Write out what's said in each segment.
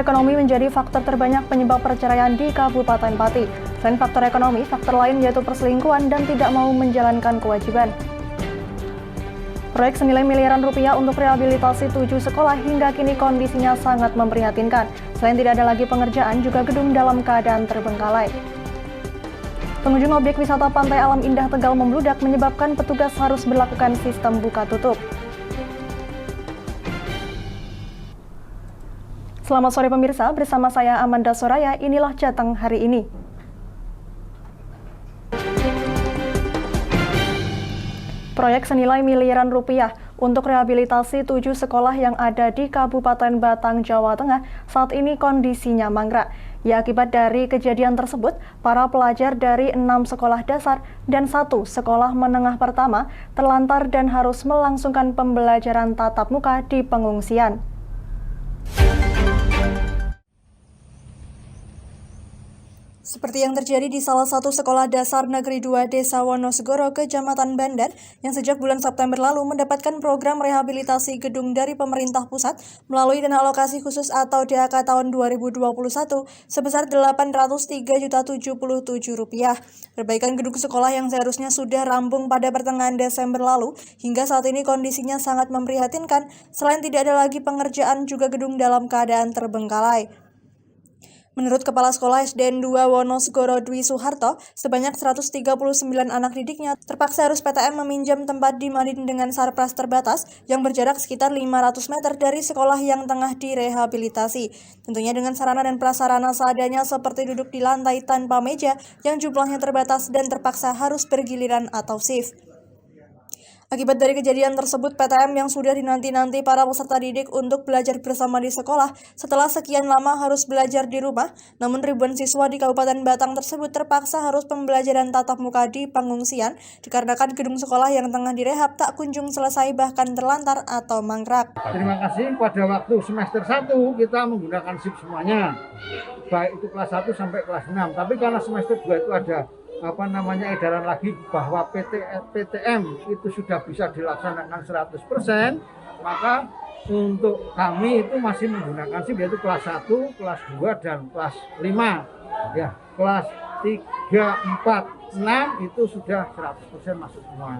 ekonomi menjadi faktor terbanyak penyebab perceraian di Kabupaten Pati. Selain faktor ekonomi, faktor lain yaitu perselingkuhan dan tidak mau menjalankan kewajiban. Proyek senilai miliaran rupiah untuk rehabilitasi 7 sekolah hingga kini kondisinya sangat memprihatinkan. Selain tidak ada lagi pengerjaan, juga gedung dalam keadaan terbengkalai. Pengunjung objek wisata Pantai Alam Indah Tegal membludak menyebabkan petugas harus berlakukan sistem buka tutup. Selamat sore pemirsa, bersama saya Amanda Soraya, inilah Jateng hari ini. Proyek senilai miliaran rupiah untuk rehabilitasi 7 sekolah yang ada di Kabupaten Batang, Jawa Tengah saat ini kondisinya mangkrak. Ya, akibat dari kejadian tersebut, para pelajar dari 6 sekolah dasar dan 1 sekolah menengah pertama terlantar dan harus melangsungkan pembelajaran tatap muka di pengungsian. Seperti yang terjadi di salah satu sekolah dasar Negeri 2 Desa Wonosegoro, Kecamatan Bandar, yang sejak bulan September lalu mendapatkan program rehabilitasi gedung dari pemerintah pusat melalui dana alokasi khusus atau DAK tahun 2021 sebesar Rp803.077. Perbaikan gedung sekolah yang seharusnya sudah rampung pada pertengahan Desember lalu, hingga saat ini kondisinya sangat memprihatinkan. Selain tidak ada lagi pengerjaan, juga gedung dalam keadaan terbengkalai. Menurut Kepala Sekolah SDN 2 Wonosegoro Dwi Suharto, sebanyak 139 anak didiknya terpaksa harus PTM meminjam tempat di Madin dengan sarpras terbatas yang berjarak sekitar 500 meter dari sekolah yang tengah direhabilitasi. Tentunya dengan sarana dan prasarana seadanya seperti duduk di lantai tanpa meja yang jumlahnya terbatas dan terpaksa harus bergiliran atau shift. Akibat dari kejadian tersebut, PTM yang sudah dinanti-nanti para peserta didik untuk belajar bersama di sekolah setelah sekian lama harus belajar di rumah, namun ribuan siswa di Kabupaten Batang tersebut terpaksa harus pembelajaran tatap muka di pengungsian dikarenakan gedung sekolah yang tengah direhab tak kunjung selesai bahkan terlantar atau mangkrak. Terima kasih, pada waktu semester 1 kita menggunakan shift semuanya, baik itu kelas 1 sampai kelas 6, tapi karena semester 2 itu ada edaran lagi bahwa PTM itu sudah bisa dilaksanakan 100%, maka untuk kami itu masih menggunakan shift yaitu kelas 1, kelas 2 dan kelas 5. Ya, kelas 3, 4, 6 itu sudah 100% masuk semua.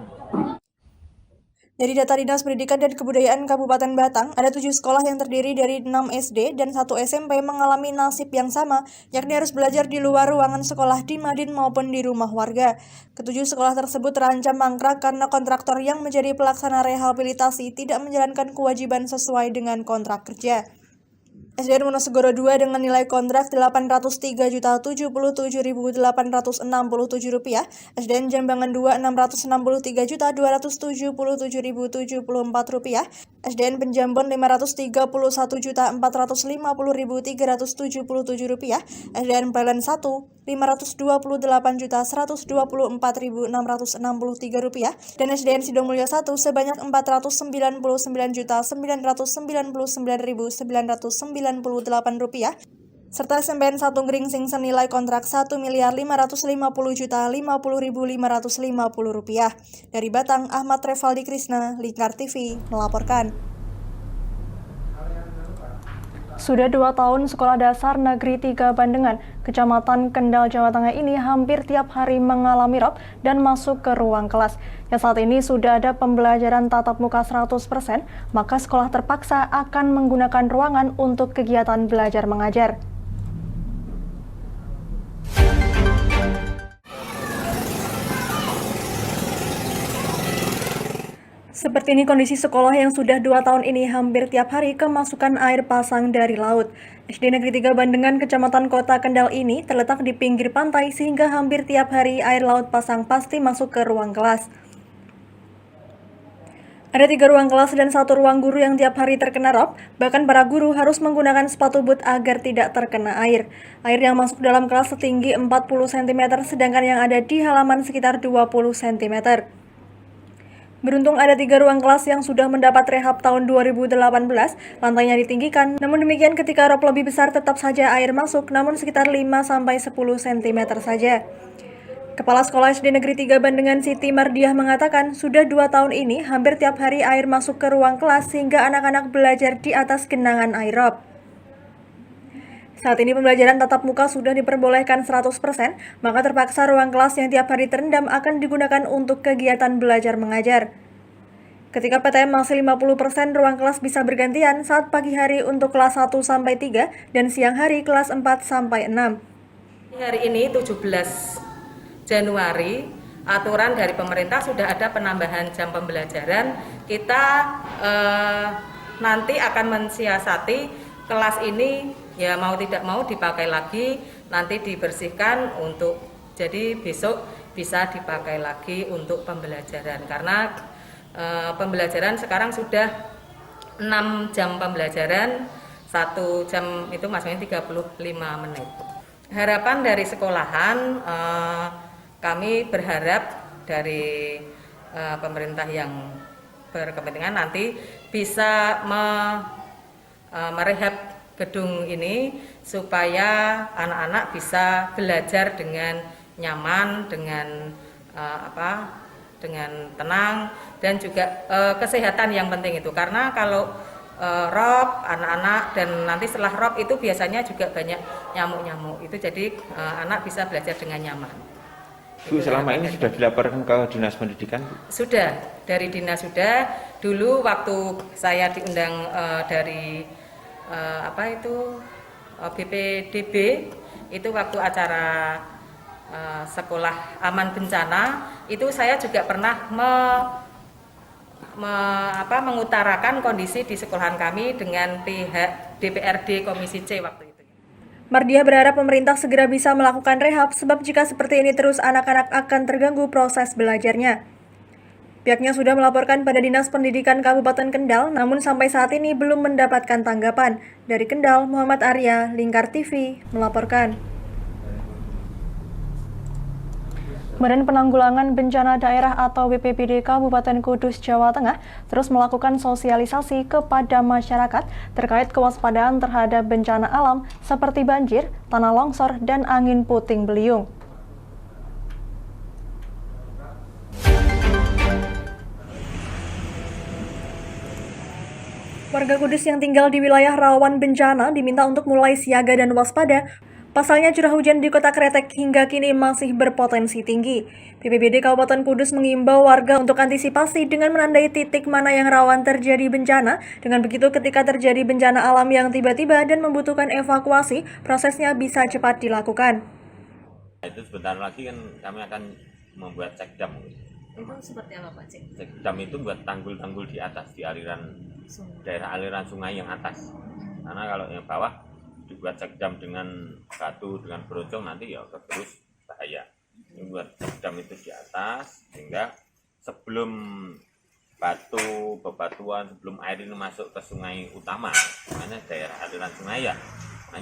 Dari data Dinas Pendidikan dan Kebudayaan Kabupaten Batang, ada 7 sekolah yang terdiri dari 6 SD dan 1 SMP mengalami nasib yang sama, yakni harus belajar di luar ruangan sekolah di Madin maupun di rumah warga. Ketujuh sekolah tersebut terancam mangkrak karena kontraktor yang menjadi pelaksana rehabilitasi tidak menjalankan kewajiban sesuai dengan kontrak kerja. SDN Wonosegoro 2 dengan nilai kontrak Rp803.077.867, SDN Jambangan 2 Rp603.277.074, SDN Penjambon Rp531.450.377, SDN Plelen 1 Rp528.124.663, dan SDN Sidomulyo 1 sebanyak Rp499.999.998, serta SMPN 1 Gringsing senilai kontrak Rp1.550.050.550. Dari Batang, Ahmad Revaldi Krisna, Lingkar TV, melaporkan. Sudah 2 tahun Sekolah Dasar Negeri 3 Bandengan, Kecamatan Kendal, Jawa Tengah ini hampir tiap hari mengalami rob dan masuk ke ruang kelas. Ya, saat ini sudah ada pembelajaran tatap muka 100%, maka sekolah terpaksa akan menggunakan ruangan untuk kegiatan belajar mengajar. Seperti ini kondisi sekolah yang sudah 2 tahun ini hampir tiap hari kemasukan air pasang dari laut. SD Negeri 3 Bandengan, Kecamatan Kota Kendal ini terletak di pinggir pantai sehingga hampir tiap hari air laut pasang pasti masuk ke ruang kelas. Ada 3 ruang kelas dan 1 ruang guru yang tiap hari terkena rob, bahkan para guru harus menggunakan sepatu boot agar tidak terkena air. Air yang masuk dalam kelas setinggi 40 cm, sedangkan yang ada di halaman sekitar 20 cm. Beruntung ada 3 ruang kelas yang sudah mendapat rehab tahun 2018, lantainya ditinggikan. Namun demikian ketika rob lebih besar tetap saja air masuk, namun sekitar 5-10 cm saja. Kepala Sekolah SD Negeri 3 Bandengan Siti Mardiah mengatakan sudah 2 tahun ini hampir tiap hari air masuk ke ruang kelas sehingga anak-anak belajar di atas genangan air rob. Saat ini pembelajaran tatap muka sudah diperbolehkan 100%, maka terpaksa ruang kelas yang tiap hari terendam akan digunakan untuk kegiatan belajar mengajar. Ketika PTM masih 50%, ruang kelas bisa bergantian saat pagi hari untuk kelas 1-3 dan siang hari kelas 4-6. Hari ini 17 Januari, aturan dari pemerintah sudah ada penambahan jam pembelajaran. Kita nanti akan mensiasati kelas ini ya mau tidak mau dipakai lagi, nanti dibersihkan untuk jadi besok bisa dipakai lagi untuk pembelajaran. Karena pembelajaran sekarang sudah 6 jam pembelajaran, 1 jam itu maksudnya 35 menit. Harapan dari sekolahan, kami berharap dari pemerintah yang berkepentingan nanti bisa merehab gedung ini supaya anak-anak bisa belajar dengan nyaman, dengan dengan tenang, dan juga kesehatan yang penting itu. Karena kalau rob anak-anak dan nanti setelah rob itu biasanya juga banyak nyamuk-nyamuk itu, jadi anak bisa belajar dengan nyaman. Bu, selama ini sudah dilaporkan ke Dinas Pendidikan? Sudah, dari dinas sudah. Dulu waktu saya diundang dari BPDB itu waktu acara sekolah aman bencana itu saya juga pernah mengutarakan kondisi di sekolahan kami dengan pihak DPRD Komisi C waktu itu. Mardiah berharap pemerintah segera bisa melakukan rehab sebab jika seperti ini terus anak-anak akan terganggu proses belajarnya. Pihaknya sudah melaporkan pada Dinas Pendidikan Kabupaten Kendal, namun sampai saat ini belum mendapatkan tanggapan. Dari Kendal, Muhammad Arya, Lingkar TV, melaporkan. Badan Penanggulangan Bencana Daerah atau BPBD Kabupaten Kudus, Jawa Tengah terus melakukan sosialisasi kepada masyarakat terkait kewaspadaan terhadap bencana alam seperti banjir, tanah longsor, dan angin puting beliung. Warga Kudus yang tinggal di wilayah rawan bencana diminta untuk mulai siaga dan waspada. Pasalnya curah hujan di Kota Kretek hingga kini masih berpotensi tinggi. BPBD Kabupaten Kudus mengimbau warga untuk antisipasi dengan menandai titik mana yang rawan terjadi bencana. Dengan begitu ketika terjadi bencana alam yang tiba-tiba dan membutuhkan evakuasi, prosesnya bisa cepat dilakukan. Itu sebentar lagi kan kami akan membuat cekdam. Itu seperti apa Pak Cik? Cekdam itu buat tanggul-tanggul di atas, di aliran daerah aliran sungai yang atas. Karena kalau yang bawah dibuat cekdam dengan batu, dengan berocong, nanti ya terus bahaya. Ini buat cekdam itu di atas, sehingga sebelum bebatuan, sebelum air ini masuk ke sungai utama, makanya daerah aliran sungai ya,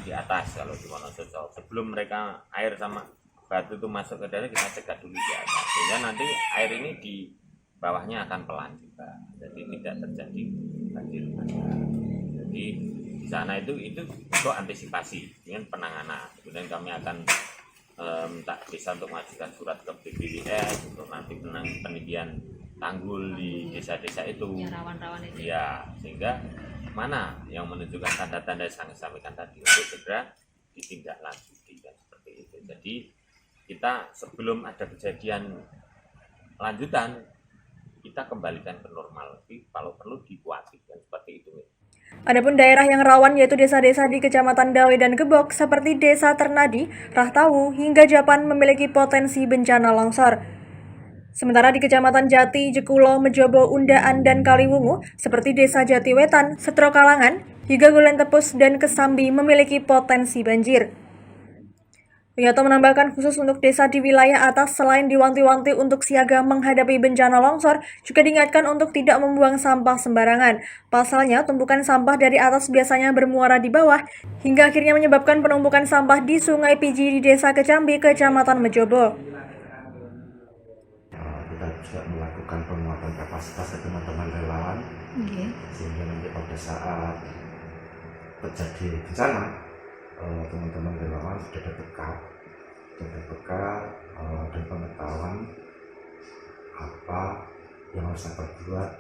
di atas kalau di Wonosobo. Sebelum mereka air sama batu itu masuk ke daerah, kita cegat dulu di atas, sehingga nanti air ini di bawahnya akan pelan juga, jadi tidak terjadi banjir. Jadi di sana itu untuk antisipasi dengan penanganan. Kemudian kami akan minta desa untuk mengajukan surat ke BPWS untuk nanti penelitian tanggul di desa-desa itu. Ya, rawan-rawan itu. Ya, sehingga mana yang menunjukkan tanda-tanda yang saya sampaikan tadi untuk segera ditindaklanjuti dan seperti itu. Jadi kita sebelum ada kejadian lanjutan kita kembalikan ke normal, tapi kalau perlu dikuati dan seperti itu. Adapun daerah yang rawan yaitu desa-desa di Kecamatan Dawe dan Gebok seperti Desa Ternadi, Rahtawu, hingga Japan memiliki potensi bencana longsor. Sementara di Kecamatan Jati, Jekulo, Mejobo, Undaan, dan Kaliwungu seperti Desa Jatiwetan, Setrokalangan, hingga Gulen Tepus dan Kesambi memiliki potensi banjir. Wiyato menambahkan khusus untuk desa di wilayah atas selain diwanti-wanti untuk siaga menghadapi bencana longsor, juga diingatkan untuk tidak membuang sampah sembarangan. Pasalnya, tumpukan sampah dari atas biasanya bermuara di bawah, hingga akhirnya menyebabkan penumpukan sampah di Sungai Piji di Desa Kecambi, Kecamatan Mejobo. Kita juga melakukan penguatan kapasitas ke teman-teman relawan, sehingga nanti pada saat terjadi bencana, teman-teman relawan sudah ada bekal dan pengetahuan apa yang harus saya perbuat,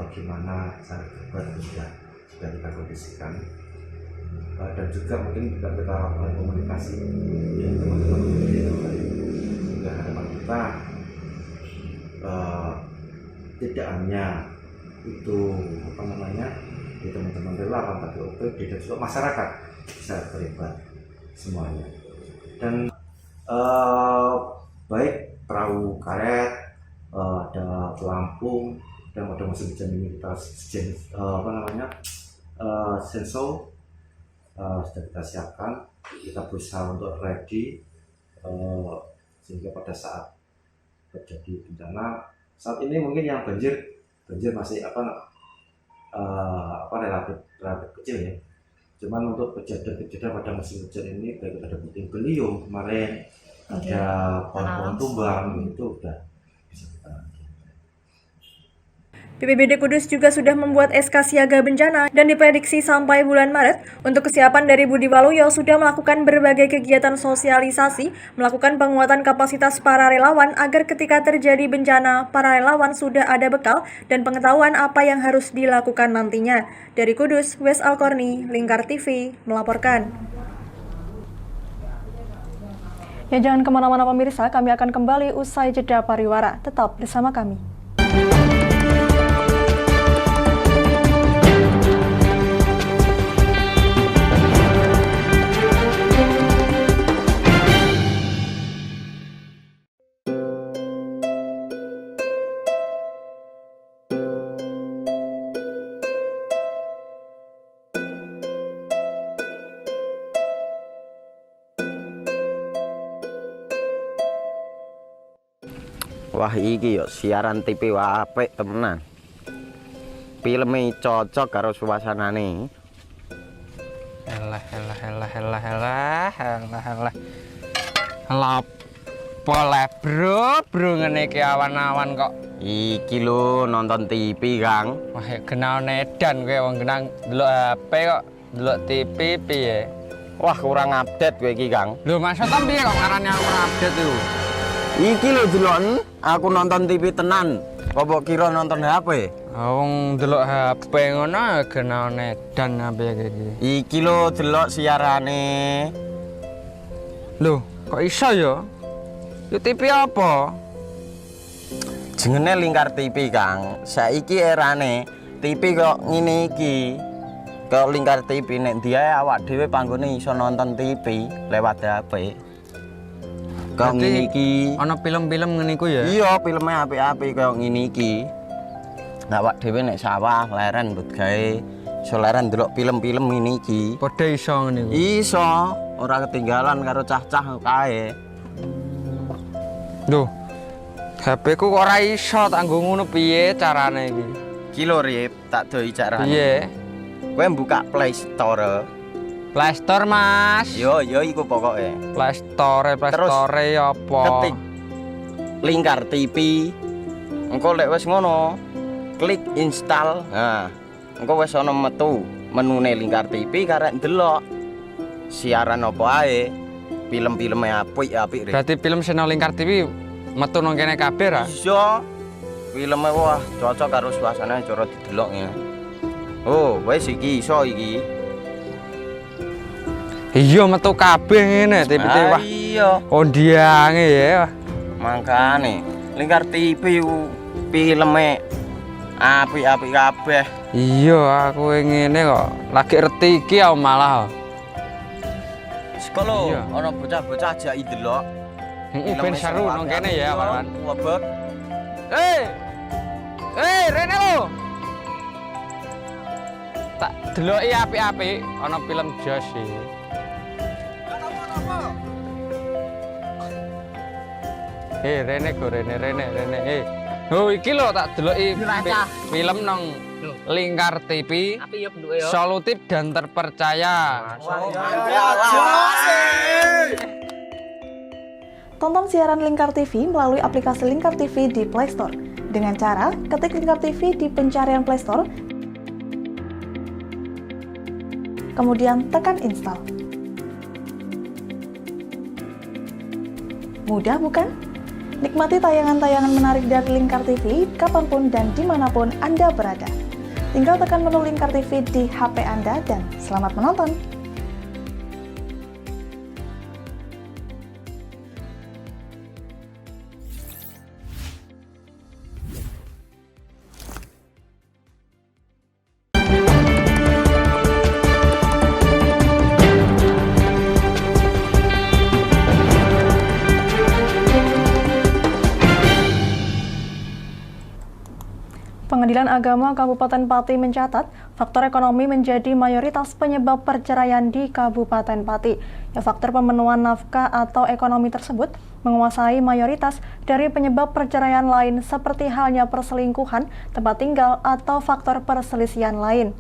bagaimana cara berbuat itu sudah kita kondisikan. dan juga mungkin juga kita lakukan komunikasi dengan teman-teman dan harapan kita tidak hanya itu di teman-teman relawan tapi OPD dan juga masyarakat bisa terlibat semuanya. Dan baik perahu karet, ada pelampung, dan pada musim hujan ini kita sensor sudah kita siapkan, kita berusaha untuk ready sehingga pada saat terjadi bencana saat ini mungkin yang banjir masih relatif kecil ya. Cuman untuk kejadian pada musim hujan ini baik ada puting beliung kemarin, ada pohon-pohon tumbang itu udah bisa kita. BPBD Kudus juga sudah membuat SK siaga bencana dan diprediksi sampai bulan Maret. Untuk kesiapan dari Budi Waluyo sudah melakukan berbagai kegiatan sosialisasi, melakukan penguatan kapasitas para relawan agar ketika terjadi bencana, para relawan sudah ada bekal dan pengetahuan apa yang harus dilakukan nantinya. Dari Kudus, Wes Alkorni, Lingkar TV, melaporkan. Ya jangan kemana-mana pemirsa, kami akan kembali usai jeda pariwara. Tetap bersama kami. Wah iki yo siaran TV apik temenan. Filme cocok karo suasanane. Lah bro ngene iki awan-awan kok. Iki lho nonton TV, Kang. Wah, kenal nedan kowe wong kenang delok HP kok delok TV piye? Wah kurang update kowe iki, Kang. Lho maksudnya piye kok ngarani aku update itu? Iki lho delok aku nonton TV tenan. Apa kira nonton HP? Wong delok HP ngono kenal nedan apa iki? Iki lho delok siarane. Lho, kok iso ya? Yo TV apa? Jenenge Lingkar TV, Kang. Saiki erane TV kok ngene iki. Kok Lingkar TV nek dia awak dhewe panggone iso nonton TV lewat HP. Kok ngene iki. Ana film-film ngene iku ya? Iya, filme apik-apik kaya ngene iki. Nah, awak dhewe nek sawah leren mbut gawe iso leren ndelok film-film ngene iki. Padha iso ngene iku. Iso, ora ketinggalan karo cah-cah kae. Lho. HP ku kok ora iso tak nggo ngono piye carane iki? Iki lho Rip, tak doi carane. Piye? Kowe buka Play Store. Play Store, Mas. Yo iku pokoke. Play Store apa? Ketik Lingkar TV. Engko lek wis ngono, klik install. Nah, engko wis ana metu menune Lingkar TV karek ndelok siaran apa ae. Film-filme apik-apik. Berarti film channel Lingkar TV metu nang kene kabeh ra? Iso. Filme wah cocok karo suasana cara didelok ya. Oh, wis iki iso iki. Iya metu kabeh ngene TV wah. Iya. Kondiange ya. Mangkane Lingkar TV filme apik-apik kabeh. Iya, aku ngene kok lagi reti iki malah. Sekolo Iya. ana bocah-bocah ajak ndelok. Heeh, ben seru nang kene ya, kawan. Wabek. Rene lo. Tak deloki apik-apik ana film Jos iki. Rene go Rene. Oh iki lho tak deloki film nang Lingkar TV. Api ya bentuke ya. Solutif dan terpercaya. Tonton siaran Lingkar TV melalui aplikasi Lingkar TV di Play Store. Dengan cara ketik Lingkar TV di pencarian Play Store, kemudian tekan install. Mudah bukan? Nikmati tayangan-tayangan menarik dari Lingkar TV kapanpun dan dimanapun Anda berada. Tinggal tekan menu Lingkar TV di HP Anda dan selamat menonton! Pengadilan Agama Kabupaten Pati mencatat faktor ekonomi menjadi mayoritas penyebab perceraian di Kabupaten Pati. Ya, faktor pemenuhan nafkah atau ekonomi tersebut menguasai mayoritas dari penyebab perceraian lain seperti halnya perselingkuhan, tempat tinggal, atau faktor perselisihan lain.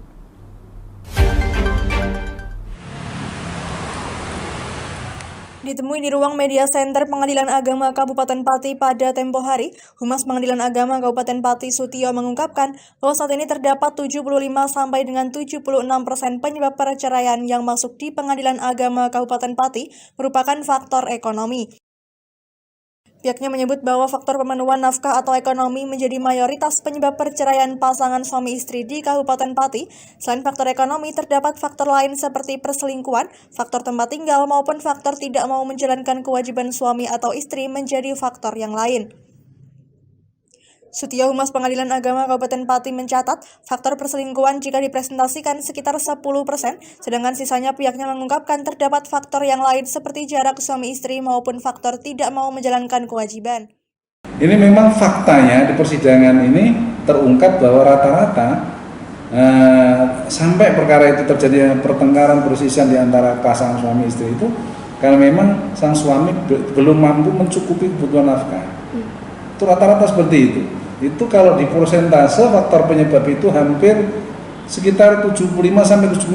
Ditemui di ruang media center Pengadilan Agama Kabupaten Pati pada tempo hari, Humas Pengadilan Agama Kabupaten Pati Sutio mengungkapkan bahwa saat ini terdapat 75 sampai dengan 76% penyebab perceraian yang masuk di Pengadilan Agama Kabupaten Pati merupakan faktor ekonomi. Pihaknya menyebut bahwa faktor pemenuhan nafkah atau ekonomi menjadi mayoritas penyebab perceraian pasangan suami istri di Kabupaten Pati. Selain faktor ekonomi, terdapat faktor lain seperti perselingkuhan, faktor tempat tinggal, maupun faktor tidak mau menjalankan kewajiban suami atau istri menjadi faktor yang lain. Sutio Humas Pengadilan Agama Kabupaten Pati mencatat faktor perselingkuhan jika dipresentasikan sekitar 10%, sedangkan sisanya pihaknya mengungkapkan terdapat faktor yang lain seperti jarak suami istri maupun faktor tidak mau menjalankan kewajiban. Ini memang faktanya di persidangan ini terungkap bahwa rata-rata sampai perkara itu terjadi pertengkaran perselisihan di antara pasangan suami istri itu karena memang sang suami belum mampu mencukupi kebutuhan nafkah. Itu rata-rata seperti itu. Itu kalau di persentase faktor penyebab itu hampir sekitar 75-76%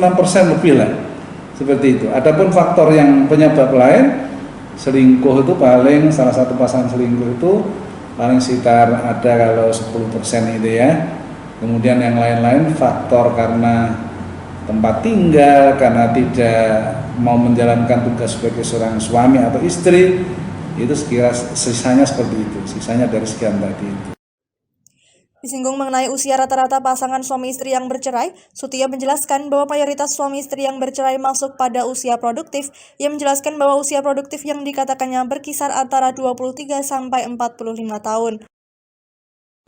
lebih lah. Seperti itu. Adapun faktor yang penyebab lain, selingkuh itu paling salah satu pasangan selingkuh itu paling sekitar ada kalau 10% itu ya. Kemudian yang lain-lain faktor karena tempat tinggal, karena tidak mau menjalankan tugas sebagai seorang suami atau istri, itu sekira sisanya seperti itu, sisanya dari sekian tadi itu. Disinggung mengenai usia rata-rata pasangan suami istri yang bercerai, Sutio menjelaskan bahwa mayoritas suami istri yang bercerai masuk pada usia produktif. Ia menjelaskan bahwa usia produktif yang dikatakannya berkisar antara 23 sampai 45 tahun.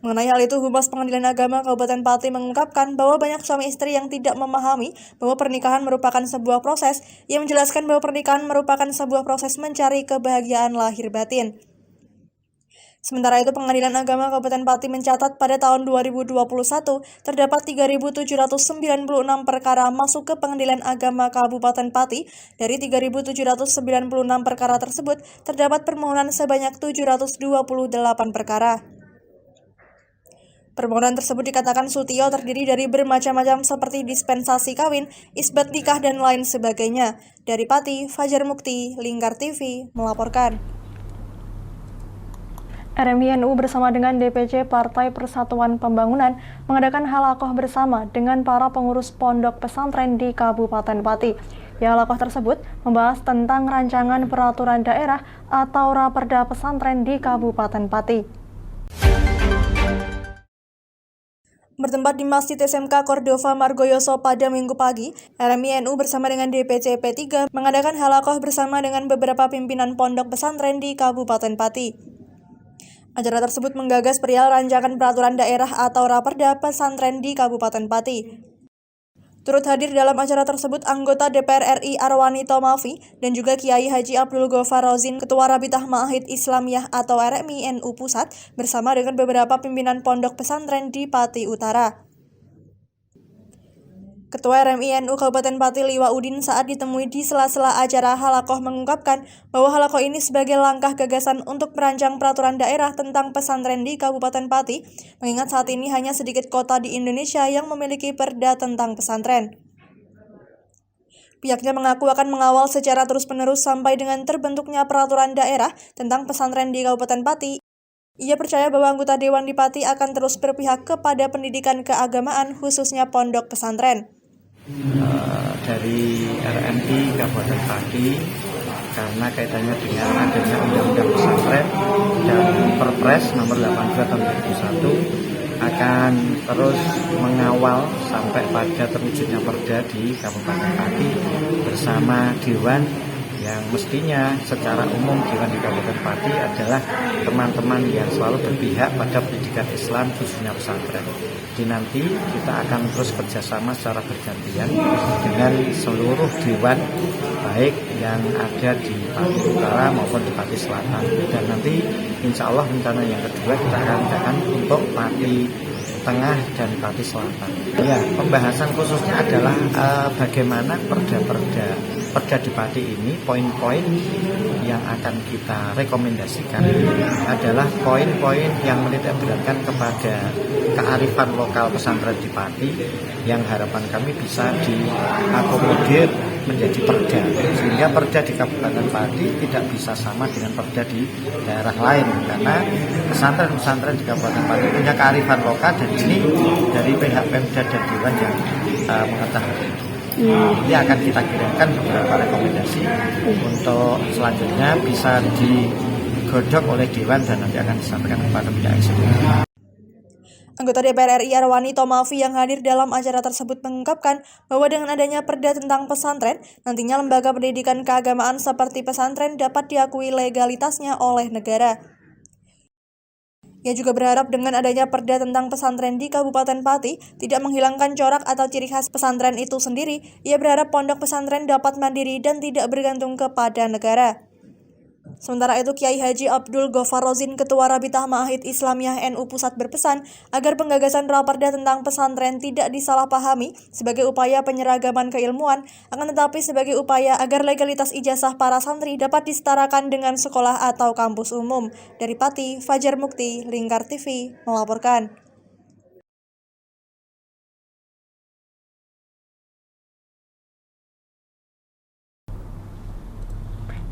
Mengenai hal itu, Humas Pengadilan Agama Kabupaten Pati mengungkapkan bahwa banyak suami istri yang tidak memahami bahwa pernikahan merupakan sebuah proses. Ia menjelaskan bahwa pernikahan merupakan sebuah proses mencari kebahagiaan lahir batin. Sementara itu, Pengadilan Agama Kabupaten Pati mencatat pada tahun 2021 terdapat 3.796 perkara masuk ke Pengadilan Agama Kabupaten Pati. Dari 3.796 perkara tersebut, terdapat permohonan sebanyak 728 perkara. Permohonan tersebut dikatakan Sutio terdiri dari bermacam-macam seperti dispensasi kawin, isbat nikah, dan lain sebagainya. Dari Pati, Fajar Mukti, Lingkar TV, melaporkan. RMI NU bersama dengan DPC Partai Persatuan Pembangunan mengadakan halakoh bersama dengan para pengurus pondok pesantren di Kabupaten Pati. Ya, halakoh tersebut membahas tentang rancangan peraturan daerah atau Raperda pesantren di Kabupaten Pati. Bertempat di Masjid SMK Cordova Margoyoso pada Minggu pagi, RMI NU bersama dengan DPC P3 mengadakan halakoh bersama dengan beberapa pimpinan pondok pesantren di Kabupaten Pati. Acara tersebut menggagas perihal rancangan peraturan daerah atau Raperda pesantren di Kabupaten Pati. Turut hadir dalam acara tersebut anggota DPR RI Arwani Tomafi dan juga Kiai Haji Abdul Ghaffar Rozin, Ketua Rabitah Ma'ahid Islamiyah atau RMI NU Pusat, bersama dengan beberapa pimpinan pondok pesantren di Pati Utara. Ketua RMI NU Kabupaten Pati Liwa Udin saat ditemui di sela-sela acara halakoh mengungkapkan bahwa halakoh ini sebagai langkah gagasan untuk merancang peraturan daerah tentang pesantren di Kabupaten Pati, mengingat saat ini hanya sedikit kota di Indonesia yang memiliki perda tentang pesantren. Pihaknya mengaku akan mengawal secara terus-menerus sampai dengan terbentuknya peraturan daerah tentang pesantren di Kabupaten Pati. Ia percaya bahwa anggota Dewan di Pati akan terus berpihak kepada pendidikan keagamaan khususnya pondok pesantren. Dari RMI Kabupaten Pati karena kaitannya dengan adanya Undang-Undang Pesantren dan Perpres nomor 82 tahun 2001 akan terus mengawal sampai pada terwujudnya perda di Kabupaten Pati bersama Dewan yang mestinya secara umum Dewan di Kabupaten Pati adalah teman-teman yang selalu berpihak pada pendidikan Islam khususnya pesantren. Jadi nanti kita akan terus bekerjasama secara bergantian dengan seluruh Dewan baik yang ada di Pati Utara maupun di Pati Selatan. Dan nanti insya Allah rencana yang kedua kita akan adakan untuk Pati Tengah dan Pati Selatan. Ya, pembahasan khususnya adalah bagaimana Perda di Pati ini, poin-poin yang akan kita rekomendasikan adalah poin-poin yang menitikberatkan kepada kearifan lokal pesantren di Pati yang harapan kami bisa diakomodir menjadi perda, sehingga perda di Kabupaten Pati tidak bisa sama dengan perda di daerah lain, karena pesantren-pesantren di Kabupaten Pati punya kearifan lokal, dan ini dari pihak Pemda dan Dewan yang mengetahui. Ini akan kita kirimkan beberapa rekomendasi untuk selanjutnya bisa digodok oleh Dewan dan nanti akan disampaikan kepada pihak eksekutif. Anggota DPR RI Arwani Tomafi yang hadir dalam acara tersebut mengungkapkan bahwa dengan adanya perda tentang pesantren, nantinya lembaga pendidikan keagamaan seperti pesantren dapat diakui legalitasnya oleh negara. Ia juga berharap dengan adanya perda tentang pesantren di Kabupaten Pati tidak menghilangkan corak atau ciri khas pesantren itu sendiri. Ia berharap pondok pesantren dapat mandiri dan tidak bergantung kepada negara. Sementara itu, Kiai Haji Abdul Ghaffar Rozin, Ketua Rabitah Ma'ahid Islamiyah NU Pusat berpesan agar penggagasan Raperda tentang pesantren tidak disalahpahami sebagai upaya penyeragaman keilmuan, akan tetapi sebagai upaya agar legalitas ijazah para santri dapat disetarakan dengan sekolah atau kampus umum. Dari Pati, Fajar Mukti, Lingkar TV, melaporkan.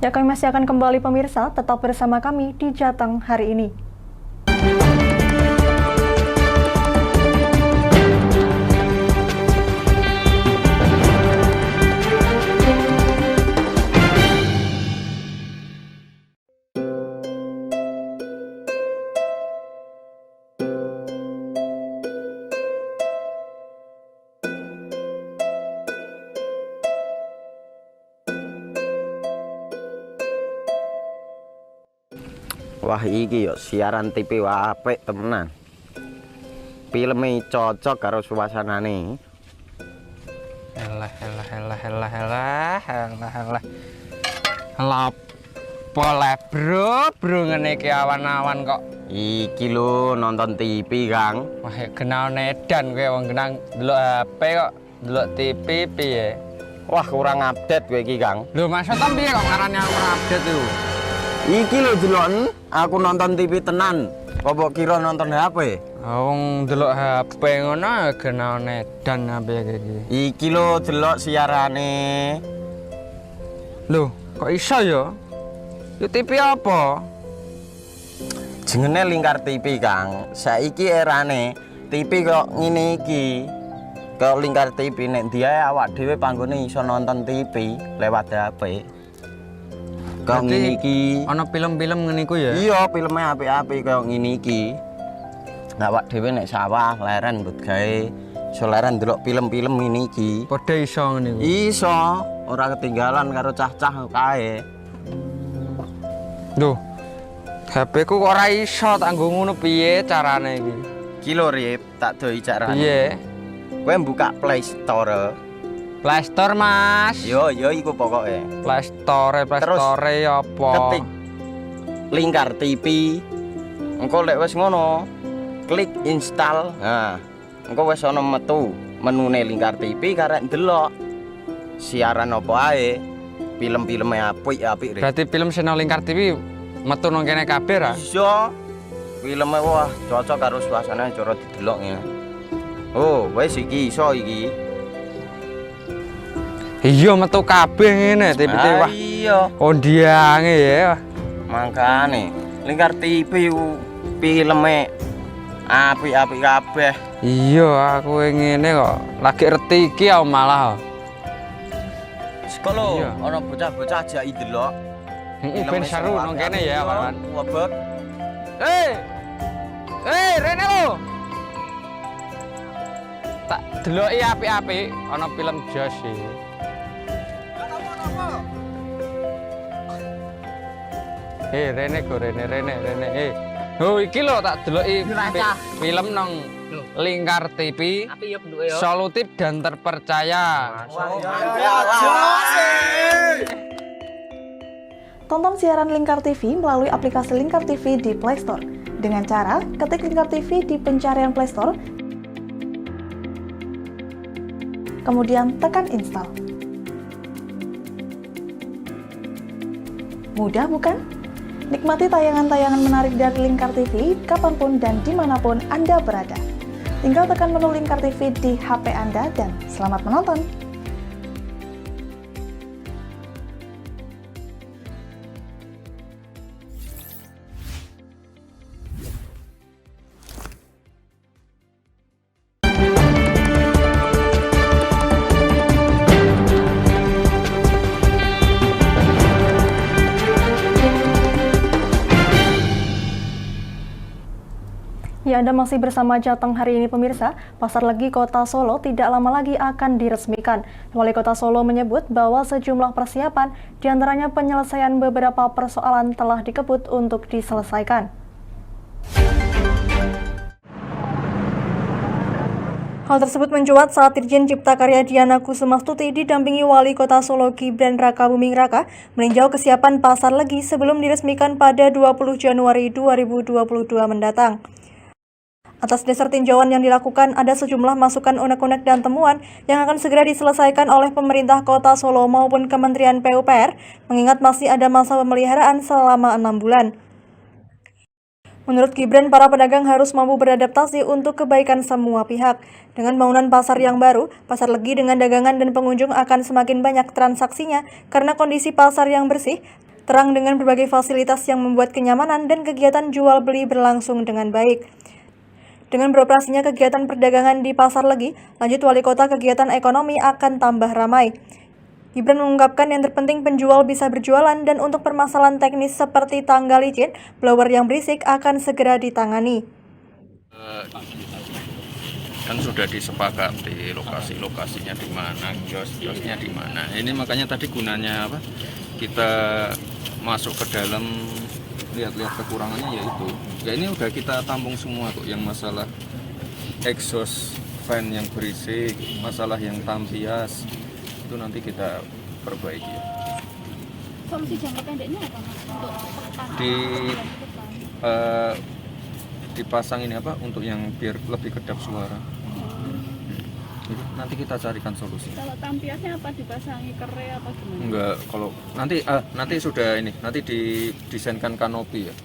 Ya, kami masih akan kembali pemirsa, tetap bersama kami di Jateng hari ini. Wah, iki yo siaran TV apik temenan. Filme cocok karo suasanane. Elah. Boleh bro ngene iki awan-awan kok. Iki lho nonton TV, Kang. Wah, kenal nedan kowe wong genang delok HP kok delok TV piye? Wah, kurang update kowe iki, Kang. Lho, maksudnya piye kok ngarani aku update itu? Iki lho deloken, aku nonton TV tenan. Apa kira nonton HP? Wong delok HP ngono kenal nedan apa iki. Iki lho delok siarane. Lho, kok iso ya? Yo TV apa? Jenenge Lingkar TV, Kang. Saiki erane TV kok ngene iki. Kok Lingkar TV nek dia awak dhewe panggone iso nonton TV lewat HP. Kok ngene iki. Ana film-film ngene iku ya? Iya, filme apik-apik kaya ngene iki. Awak dhewe nek sawah leren mbut gawe iso leren delok film-film ngene iki. Padha iso ngene iku. Iso, ora ketinggalan karo cah-cah kae. Duh. HP ku kok ora iso tak nggo ngono piye carane iki? Iki lho Rip, tak doi carane. Piye? Kowe buka Play Store. Play Store, Mas. Yo iku pokoke. Play Store apa? Ketik Lingkar TV. Engko lek wis ngono, klik install. Nah, engko wis ana metu menune Lingkar TV karek ndelok siaran apa ae. Film-filme apik-apik. Berarti film channel Lingkar TV metu nang kene kabeh ra? Iso. Filme wah cocok karo suasana cara didelok ngene. Oh, wis iki iso iki. Iya metu kabeh ngene TV-TV wah. Iya. Kondiange ya. Mangkane Lingkar TV filme apik-apik kabeh. Iya, aku ngene kok. Lagi reti iki aku malah. Sekolah Iya. ana bocah-bocah ajak delok. Ben seru nang kene ya, Wan. Wabek. Rene lo. Tak deloki apik-apik ana film Josh iki. Rene go Rene. Oh, iki lho tak deloki film nang Lingkar TV. Solutif dan terpercaya. Tonton siaran Lingkar TV melalui aplikasi Lingkar TV di Play Store. Dengan cara ketik Lingkar TV di pencarian Play Store, kemudian tekan install. Mudah bukan? Nikmati tayangan-tayangan menarik dari Lingkar TV kapanpun dan dimanapun Anda berada. Tinggal tekan menu Lingkar TV di HP Anda dan selamat menonton! Ya, Anda masih bersama Jateng hari ini pemirsa. Pasar Legi Kota Solo tidak lama lagi akan diresmikan. Wali Kota Solo menyebut bahwa sejumlah persiapan, diantaranya penyelesaian beberapa persoalan telah dikebut untuk diselesaikan. Hal tersebut mencuat saat Dirjen Cipta Karya Diana Kusumastuti didampingi Wali Kota Solo Gibran Raka Buming Raka meninjau kesiapan Pasar Legi sebelum diresmikan pada 20 Januari 2022 mendatang. Atas dasar tinjauan yang dilakukan, ada sejumlah masukan unek-unek dan temuan yang akan segera diselesaikan oleh pemerintah Kota Solo maupun Kementerian PUPR, mengingat masih ada masa pemeliharaan selama 6 bulan. Menurut Gibran, para pedagang harus mampu beradaptasi untuk kebaikan semua pihak. Dengan bangunan pasar yang baru, Pasar Legi dengan dagangan dan pengunjung akan semakin banyak transaksinya karena kondisi pasar yang bersih, terang dengan berbagai fasilitas yang membuat kenyamanan dan kegiatan jual beli berlangsung dengan baik. Dengan beroperasinya kegiatan perdagangan di Pasar Legi, lanjut Wali Kota, kegiatan ekonomi akan tambah ramai. Gibran mengungkapkan yang terpenting penjual bisa berjualan dan untuk permasalahan teknis seperti tangga licin, blower yang berisik akan segera ditangani. Kan sudah disepakati lokasi-lokasinya di mana, kios-kiosnya di mana. Ini makanya tadi gunanya apa? Kita masuk ke dalam, lihat-lihat kekurangannya yaitu. Ya ini udah kita tampung semua kok, yang masalah exhaust fan yang berisik, masalah yang tampias, itu nanti kita perbaiki. Solusi jangka pendeknya apa Mas? Untuk dipasang ini apa untuk yang biar lebih kedap suara. Nanti kita carikan solusi. Kalau tampiasnya apa, dipasangi kere apa gimana? Enggak, kalau nanti sudah ini, nanti didesainkan kanopi ya.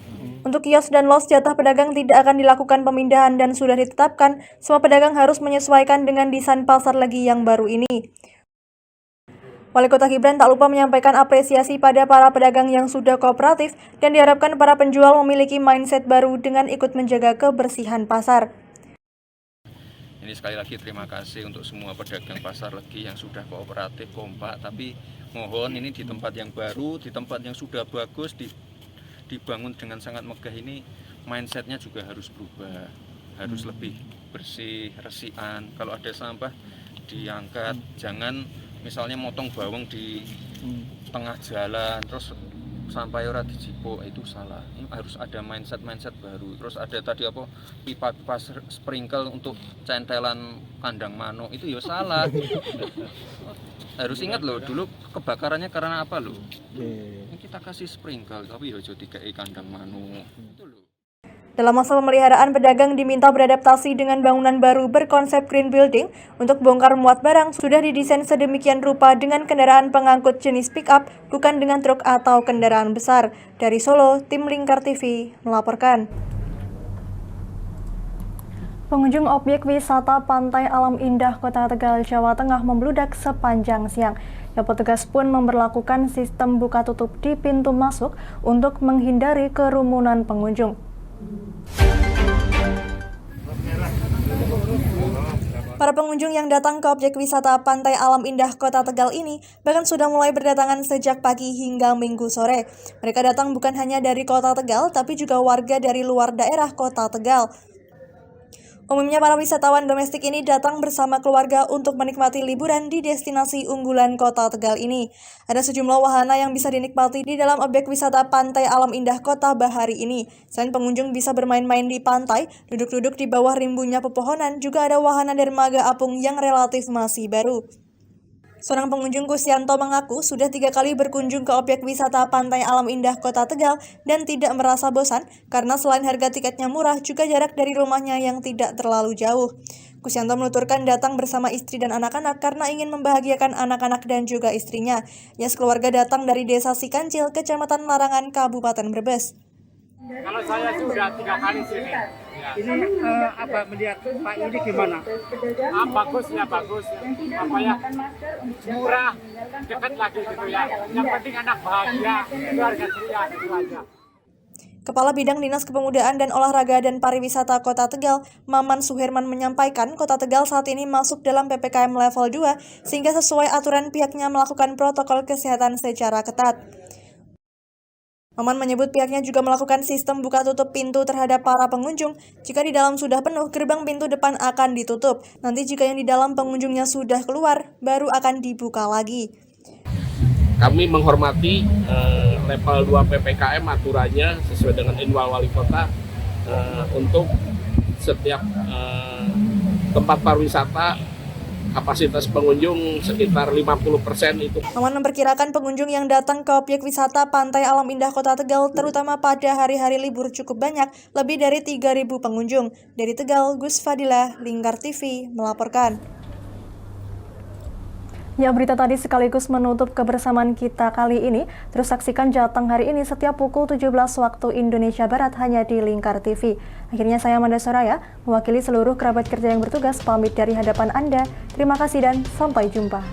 Untuk kios dan los jatah pedagang tidak akan dilakukan pemindahan dan sudah ditetapkan, semua pedagang harus menyesuaikan dengan desain Pasar Legi yang baru ini. Wali Kota Gibran tak lupa menyampaikan apresiasi pada para pedagang yang sudah kooperatif dan diharapkan para penjual memiliki mindset baru dengan ikut menjaga kebersihan pasar. Ini sekali lagi terima kasih untuk semua pedagang Pasar Legi yang sudah kooperatif, kompak, tapi mohon ini di tempat yang baru, di tempat yang sudah bagus, dibangun dengan sangat megah ini, mindsetnya juga harus berubah, harus lebih bersih, resian. Kalau ada sampah diangkat, jangan misalnya motong bawang di tengah jalan terus sampai ora dijipuk, itu salah. Ini harus ada mindset baru. Terus ada tadi apa, pipa sprinkle untuk centelan kandang manuk, itu ya salah. Harus ingat loh, dulu kebakarannya karena apa loh? Ini kita kasih sprinkle tapi ya jadi kayak kandang manuk. Itu loh. Dalam masa pemeliharaan, pedagang diminta beradaptasi dengan bangunan baru berkonsep green building. Untuk bongkar muat barang sudah didesain sedemikian rupa dengan kendaraan pengangkut jenis pick-up, bukan dengan truk atau kendaraan besar. Dari Solo, tim Lingkar TV melaporkan. Pengunjung objek wisata Pantai Alam Indah Kota Tegal, Jawa Tengah membludak sepanjang siang. Ya, petugas pun memberlakukan sistem buka tutup di pintu masuk untuk menghindari kerumunan pengunjung. Para pengunjung yang datang ke objek wisata Pantai Alam Indah Kota Tegal ini bahkan sudah mulai berdatangan sejak pagi hingga Minggu sore. Mereka datang bukan hanya dari Kota Tegal, tapi juga warga dari luar daerah Kota Tegal. Umumnya para wisatawan domestik ini datang bersama keluarga untuk menikmati liburan di destinasi unggulan Kota Tegal ini. Ada sejumlah wahana yang bisa dinikmati di dalam objek wisata Pantai Alam Indah Kota Bahari ini. Selain pengunjung bisa bermain-main di pantai, duduk-duduk di bawah rimbunya pepohonan, juga ada wahana dermaga apung yang relatif masih baru. Seorang pengunjung Kusyanto mengaku sudah 3 kali berkunjung ke objek wisata Pantai Alam Indah Kota Tegal dan tidak merasa bosan karena selain harga tiketnya murah juga jarak dari rumahnya yang tidak terlalu jauh. Kusyanto menuturkan datang bersama istri dan anak-anak karena ingin membahagiakan anak-anak dan juga istrinya. Ia sekeluarga datang dari Desa Sikancil, Kecamatan Larangan, Kabupaten Brebes. Kalau saya sudah 3 kali sini. Ya. Ini apa melihat Pak ini gimana? Bagus ya, bagus. Apa ya? Murah, dekat lagi gitu ya. Yang penting anak bahagia, keluarga ceria, itu aja. Kepala Bidang Dinas Kepemudaan dan Olahraga dan Pariwisata Kota Tegal, Maman Suherman menyampaikan Kota Tegal saat ini masuk dalam PPKM level 2 sehingga sesuai aturan pihaknya melakukan protokol kesehatan secara ketat. Maman menyebut pihaknya juga melakukan sistem buka tutup pintu terhadap para pengunjung. Jika di dalam sudah penuh, gerbang pintu depan akan ditutup. Nanti jika yang di dalam pengunjungnya sudah keluar, baru akan dibuka lagi. Kami menghormati level 2 PPKM aturannya sesuai dengan inwal wali kota untuk setiap tempat pariwisata kapasitas pengunjung sekitar 50% itu. Maman memperkirakan pengunjung yang datang ke objek wisata Pantai Alam Indah Kota Tegal terutama pada hari-hari libur cukup banyak, lebih dari 3.000 pengunjung. Dari Tegal, Gus Fadilah, Lingkar TV melaporkan. Ya, berita tadi sekaligus menutup kebersamaan kita kali ini. Terus saksikan Jateng hari ini setiap pukul 17 waktu Indonesia Barat hanya di Lingkar TV. Akhirnya saya Amanda Soraya, mewakili seluruh kerabat kerja yang bertugas, pamit dari hadapan Anda. Terima kasih dan sampai jumpa.